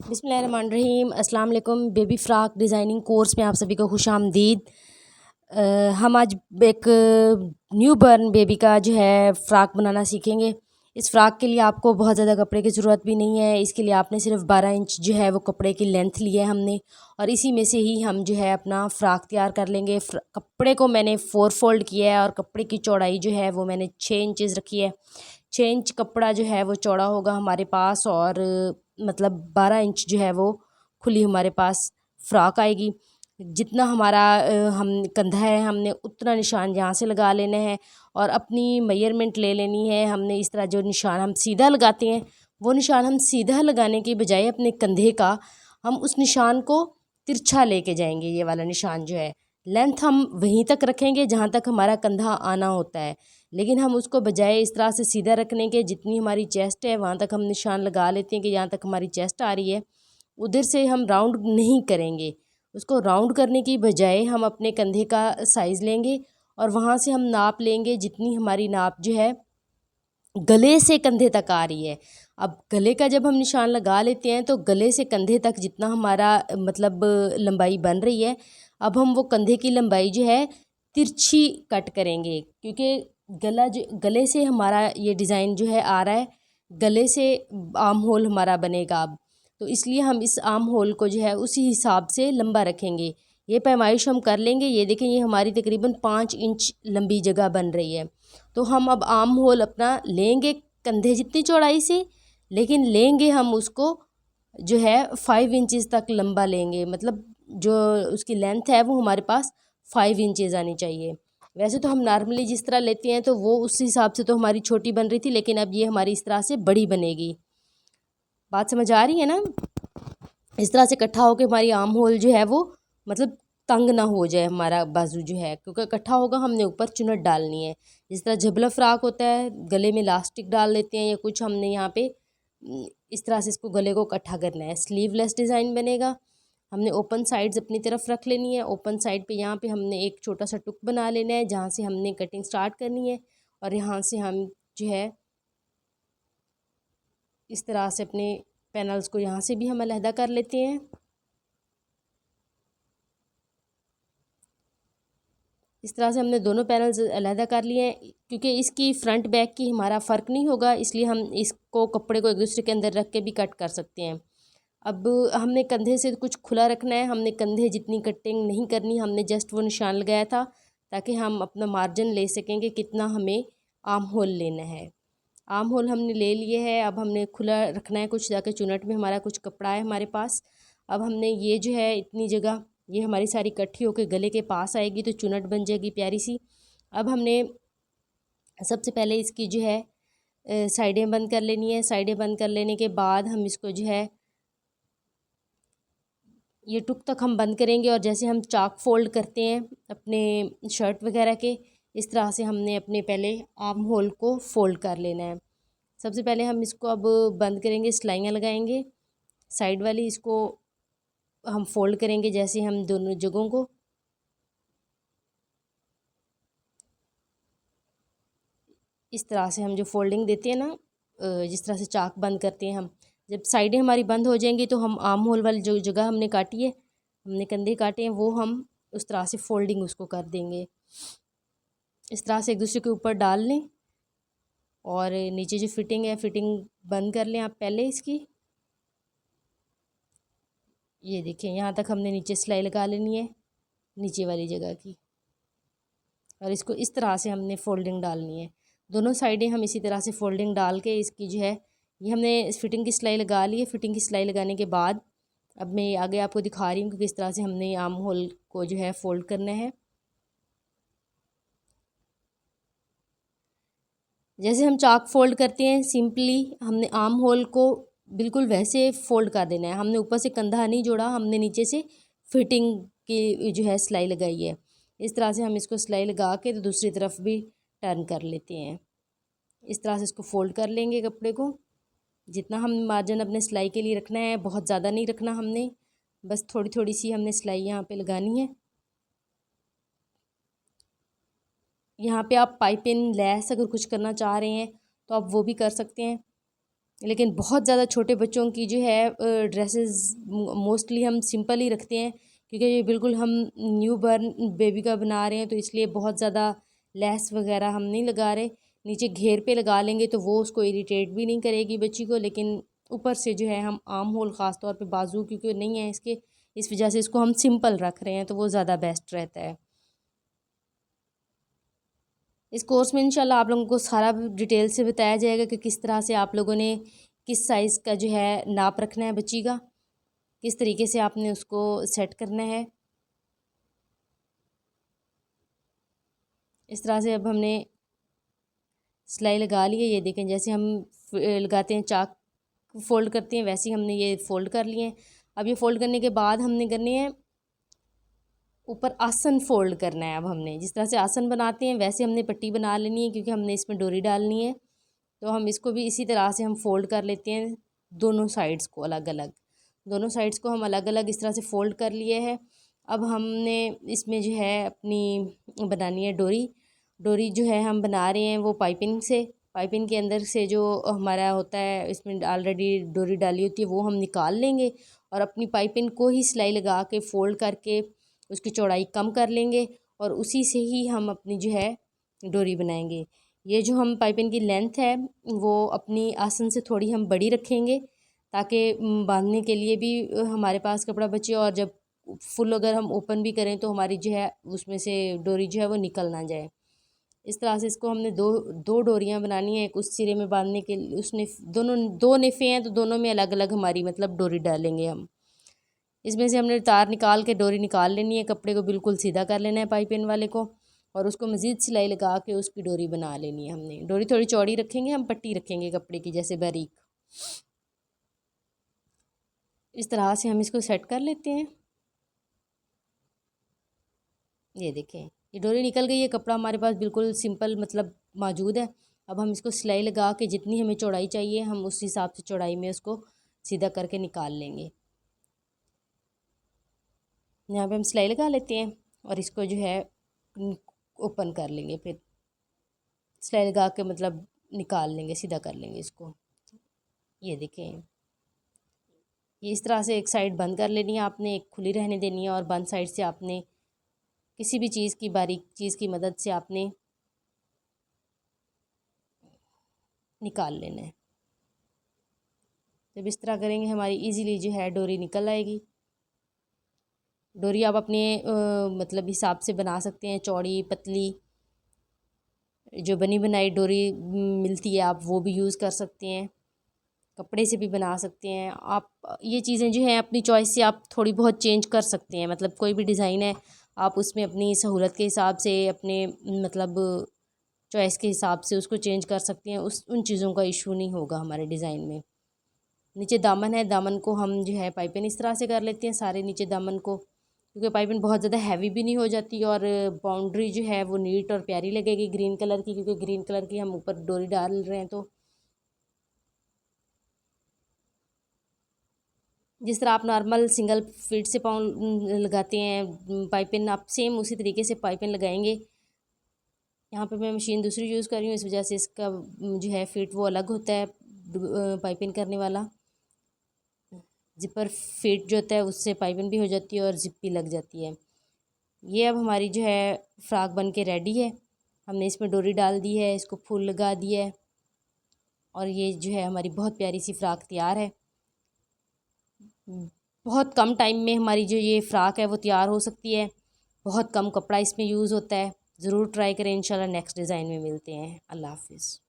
बिस्मिल्लाहिर्रहमानिर्रहीम। अस्सलाम वालेकुम। बेबी फ़्रॉक डिज़ाइनिंग कोर्स में आप सभी को खुशामदीद। हम आज एक न्यू बॉर्न बेबी का जो है फ़्रॉक बनाना सीखेंगे। इस फ़्रॉक के लिए आपको बहुत ज़्यादा कपड़े की ज़रूरत भी नहीं है। इसके लिए आपने सिर्फ 12 इंच जो है वो कपड़े की लेंथ ली है हमने, और इसी में से ही हम जो है अपना फ़्रॉक तैयार कर लेंगे। कपड़े को मैंने 4 फोल्ड किया है और कपड़े की चौड़ाई जो है वो मैंने 6 इंचज़ रखी है। 6 इंच कपड़ा जो है वो चौड़ा होगा हमारे पास, और मतलब 12 इंच जो है वो खुली हमारे पास फ़्रॉक आएगी। जितना हमारा हम कंधा है हमने उतना निशान यहाँ से लगा लेना है, और अपनी मेजरमेंट ले लेनी है। हमने इस तरह जो निशान हम सीधा लगाते हैं वो निशान हम सीधा लगाने के बजाय अपने कंधे का हम उस निशान को तिरछा लेके जाएंगे। ये वाला निशान जो है लेंथ हम वहीं तक रखेंगे जहाँ तक हमारा कंधा आना होता है, लेकिन हम उसको बजाय इस तरह से सीधा रखने के जितनी हमारी चेस्ट है वहाँ तक हम निशान लगा लेते हैं कि यहाँ तक हमारी चेस्ट आ रही है, उधर से हम राउंड नहीं करेंगे। उसको राउंड करने की बजाय हम अपने कंधे का साइज़ लेंगे और वहाँ से हम नाप लेंगे जितनी हमारी नाप जो है गले से कंधे तक आ रही है। अब गले का जब हम निशान लगा लेते हैं तो गले से कंधे तक जितना हमारा मतलब लंबाई बन रही है, अब हम वो कंधे की लंबाई जो है तिरछी कट करेंगे, क्योंकि गले से हमारा ये डिज़ाइन जो है आ रहा है, गले से आर्म होल हमारा बनेगा अब। तो इसलिए हम इस आर्म होल को जो है उसी हिसाब से लंबा रखेंगे। ये पैमाइश हम कर लेंगे। ये देखें, ये हमारी तकरीबन 5 इंच लंबी जगह बन रही है। तो हम अब आर्म होल अपना लेंगे कंधे जितनी चौड़ाई से, लेकिन लेंगे हम उसको जो है 5 इंचज़ तक लंबा लेंगे। मतलब जो उसकी लेंथ है वो हमारे पास 5 इंचज़ आनी चाहिए। वैसे तो हम नॉर्मली जिस तरह लेते हैं तो वो उस हिसाब से तो हमारी छोटी बन रही थी, लेकिन अब ये हमारी इस तरह से बड़ी बनेगी। बात समझ आ रही है ना? इस तरह से इकट्ठा होकर हमारी आर्म होल जो है वो मतलब तंग ना हो जाए हमारा बाजू जो है, क्योंकि इकट्ठा होगा हमने ऊपर चुन्नट डालनी है। जिस तरह झबला फ्रॉक होता है गले में इलास्टिक डाल देते हैं या कुछ, हमने यहाँ पे इस तरह से इसको गले को इकट्ठा करना है। स्लीवलेस डिज़ाइन बनेगा। हमने ओपन साइड्स अपनी तरफ रख लेनी है। ओपन साइड पे यहाँ पे हमने एक छोटा सा टुक बना लेना है जहाँ से हमने कटिंग स्टार्ट करनी है, और यहाँ से हम जो है इस तरह से अपने पैनल्स को यहाँ से भी हम अलहदा कर लेते हैं। इस तरह से हमने दोनों पैनल्स अलहदा कर लिए हैं। क्योंकि इसकी फ्रंट बैक की हमारा फ़र्क नहीं होगा, इसलिए हम इसको कपड़े को एक दूसरे के अंदर रख के भी कट कर सकते हैं। अब हमने कंधे से कुछ खुला रखना है। हमने कंधे जितनी कटिंग नहीं करनी, हमने जस्ट वो निशान लगाया था ताकि हम अपना मार्जिन ले सकेंगे कितना हमें आर्म होल लेना है। आर्म होल हमने ले लिए है। अब हमने खुला रखना है कुछ, ताकि चुनट में हमारा कुछ कपड़ा है हमारे पास। अब हमने ये जो है इतनी जगह ये हमारी सारी इकट्ठी होकर गले के पास आएगी तो चुनट बन जाएगी प्यारी सी। अब हमने सबसे पहले इसकी जो है साइडें बंद कर लेनी है। साइडें बंद कर लेने के बाद हम इसको जो है ये टुक तक हम बंद करेंगे, और जैसे हम चाक फोल्ड करते हैं अपने शर्ट वगैरह के, इस तरह से हमने अपने पहले आर्म होल को फोल्ड कर लेना है। सबसे पहले हम इसको अब बंद करेंगे, सिलाइयाँ लगाएंगे साइड वाली, इसको हम फोल्ड करेंगे जैसे हम दोनों जगहों को इस तरह से हम जो फोल्डिंग देते हैं ना, जिस तरह से चाक बंद करते हैं हम, जब साइडें हमारी बंद हो जाएंगी तो हम आर्म होल वाली जो जगह हमने काटी है, हमने कंधे काटे हैं, वो हम उस तरह से फोल्डिंग उसको कर देंगे। इस तरह से एक दूसरे के ऊपर डाल लें, और नीचे जो फिटिंग है फिटिंग बंद कर लें आप पहले इसकी। ये देखिए यहाँ तक हमने नीचे सिलाई लगा लेनी है नीचे वाली जगह की, और इसको इस तरह से हमने फोल्डिंग डालनी है। दोनों साइडें हम इसी तरह से फोल्डिंग डाल के इसकी जो है ये हमने इस फिटिंग की सिलाई लगा ली है। फिटिंग की सिलाई लगाने के बाद अब मैं आगे आपको दिखा रही हूँ कि किस तरह से हमने आर्म होल को जो है फ़ोल्ड करना है। जैसे हम चाक फोल्ड करते हैं सिंपली हमने आर्म होल को बिल्कुल वैसे फ़ोल्ड कर देना है। हमने ऊपर से कंधा नहीं जोड़ा, हमने नीचे से फिटिंग की जो है सिलाई लगाई है। इस तरह से हम इसको सिलाई लगा के तो दूसरी तरफ भी टर्न कर लेते हैं। इस तरह से इसको फ़ोल्ड कर लेंगे कपड़े को। जितना हम मार्जिन अपने सिलाई के लिए रखना है बहुत ज़्यादा नहीं रखना हमने, बस थोड़ी थोड़ी सी हमने सिलाई यहाँ पे लगानी है। यहाँ पे आप पाइपिंग लैस अगर कुछ करना चाह रहे हैं तो आप वो भी कर सकते हैं। लेकिन बहुत ज़्यादा छोटे बच्चों की जो है ड्रेसेस मोस्टली हम सिंपल ही रखते हैं, क्योंकि ये बिल्कुल हम न्यू बर्न बेबी का बना रहे हैं, तो इसलिए बहुत ज़्यादा लेस वगैरह हम नहीं लगा रहे। नीचे घेर पे लगा लेंगे तो वो उसको इरिटेट भी नहीं करेगी बच्ची को, लेकिन ऊपर से जो है हम आर्म होल ख़ास तौर पे बाजू क्योंकि नहीं है इसके, इस वजह से इसको हम सिंपल रख रहे हैं, तो वो ज़्यादा बेस्ट रहता है। इस कोर्स में इंशाल्लाह आप लोगों को सारा डिटेल से बताया जाएगा कि किस तरह से आप लोगों ने किस साइज़ का जो है नाप रखना है बच्ची का, किस तरीके से आपने उसको सेट करना है। इस तरह से अब हमने सिलाई लगा ली है। ये देखें, जैसे हम लगाते हैं चाक फोल्ड करते हैं, वैसे ही हमने ये फ़ोल्ड कर लिए हैं। अब ये फ़ोल्ड करने के बाद हमने करने हैं ऊपर आसन फ़ोल्ड करना है। अब हमने जिस तरह से आसन बनाते हैं वैसे हमने पट्टी बना लेनी है, क्योंकि हमने इसमें डोरी डालनी है। तो हम इसको भी इसी तरह से हम फ़ोल्ड कर लेते हैं, दोनों साइड्स को अलग अलग, दोनों साइड्स को हम अलग अलग इस तरह से फ़ोल्ड कर लिए है। अब हमने इसमें जो है अपनी बनानी है डोरी। डोरी जो है हम बना रहे हैं वो पाइपिंग से, पाइपिंग के अंदर से जो हमारा होता है इसमें ऑलरेडी डोरी डाली होती है वो हम निकाल लेंगे, और अपनी पाइपिंग को ही सिलाई लगा के फ़ोल्ड करके उसकी चौड़ाई कम कर लेंगे, और उसी से ही हम अपनी जो है डोरी बनाएंगे। ये जो हम पाइपिंग की लेंथ है वो अपनी आसन से थोड़ी हम बड़ी रखेंगे, ताकि बांधने के लिए भी हमारे पास कपड़ा बचे, और जब फुल अगर हम ओपन भी करें तो हमारी जो है उसमें से डोरी जो है वो निकल ना जाए। इस तरह से इसको हमने दो दो डोरियां बनानी है। एक उस सिरे में बांधने के लिए, उसने दोनों दो नेफे हैं तो दोनों में अलग अलग हमारी मतलब डोरी डालेंगे हम। इसमें से हमने तार निकाल के डोरी निकाल लेनी है, कपड़े को बिल्कुल सीधा कर लेना है पाइपिंग वाले को, और उसको मज़ीद सिलाई लगा के उसकी डोरी बना लेनी है। हमने डोरी थोड़ी चौड़ी रखेंगे, हम पट्टी रखेंगे कपड़े की जैसे बारीक। इस तरह से हम इसको सेट कर लेते हैं। ये देखें, ये डोरी निकल गई है, कपड़ा हमारे पास बिल्कुल सिंपल मतलब मौजूद है। अब हम इसको सिलाई लगा के जितनी हमें चौड़ाई चाहिए हम उस हिसाब से चौड़ाई में उसको सीधा करके निकाल लेंगे। यहाँ पे हम सिलाई लगा लेते हैं और इसको जो है ओपन कर लेंगे, फिर सिलाई लगा के मतलब निकाल लेंगे, सीधा कर लेंगे इसको। ये देखें, ये इस तरह से एक साइड बंद कर लेनी है आपने, एक खुली रहने देनी है, और बंद साइड से आपने किसी भी चीज़ की बारीक चीज़ की मदद से आपने निकाल लेना है। जब इस तरह करेंगे हमारी इजीली जो है डोरी निकल आएगी। डोरी आप अपने मतलब हिसाब से बना सकते हैं, चौड़ी पतली, जो बनी बनाई डोरी मिलती है आप वो भी यूज़ कर सकते हैं, कपड़े से भी बना सकते हैं आप। ये चीज़ें जो हैं अपनी चॉइस से आप थोड़ी बहुत चेंज कर सकते हैं, मतलब कोई भी डिज़ाइन है आप उसमें अपनी सहूलत के हिसाब से अपने मतलब चॉइस के हिसाब से उसको चेंज कर सकते हैं। उस उन चीज़ों का इशू नहीं होगा हमारे डिज़ाइन में। नीचे दामन है, दामन को हम जो है पाइपिंग इस तरह से कर लेते हैं सारे नीचे दामन को, क्योंकि पाइपिंग बहुत ज़्यादा हैवी भी नहीं हो जाती, और बाउंड्री जो है वो नीट और प्यारी लगेगी ग्रीन कलर की, क्योंकि ग्रीन कलर की हम ऊपर डोरी डाल रहे हैं। तो जिस तरह आप नॉर्मल सिंगल फीट से पाउंड लगाते हैं पाइपिंग, आप सेम उसी तरीके से पाइपिंग लगाएंगे। यहाँ पे मैं मशीन दूसरी यूज़ कर रही हूँ, इस वजह से इसका जो है फीट वो अलग होता है पाइपिंग करने वाला। ज़िपर फीट जो होता है उससे पाइपिंग भी हो जाती है और ज़िप भी लग जाती है। ये अब हमारी जो है फ़्रॉक बन के रेडी है। हमने इसमें डोरी डाल दी है, इसको फूल लगा दिया है, और ये जो है हमारी बहुत प्यारी सी फ़्रॉक तैयार है। बहुत कम टाइम में हमारी जो ये फ़्रॉक है वो तैयार हो सकती है, बहुत कम कपड़ा इसमें यूज़ होता है। ज़रूर ट्राई करें, इंशाल्लाह नेक्स्ट डिज़ाइन में मिलते हैं। अल्लाह हाफ़िज़।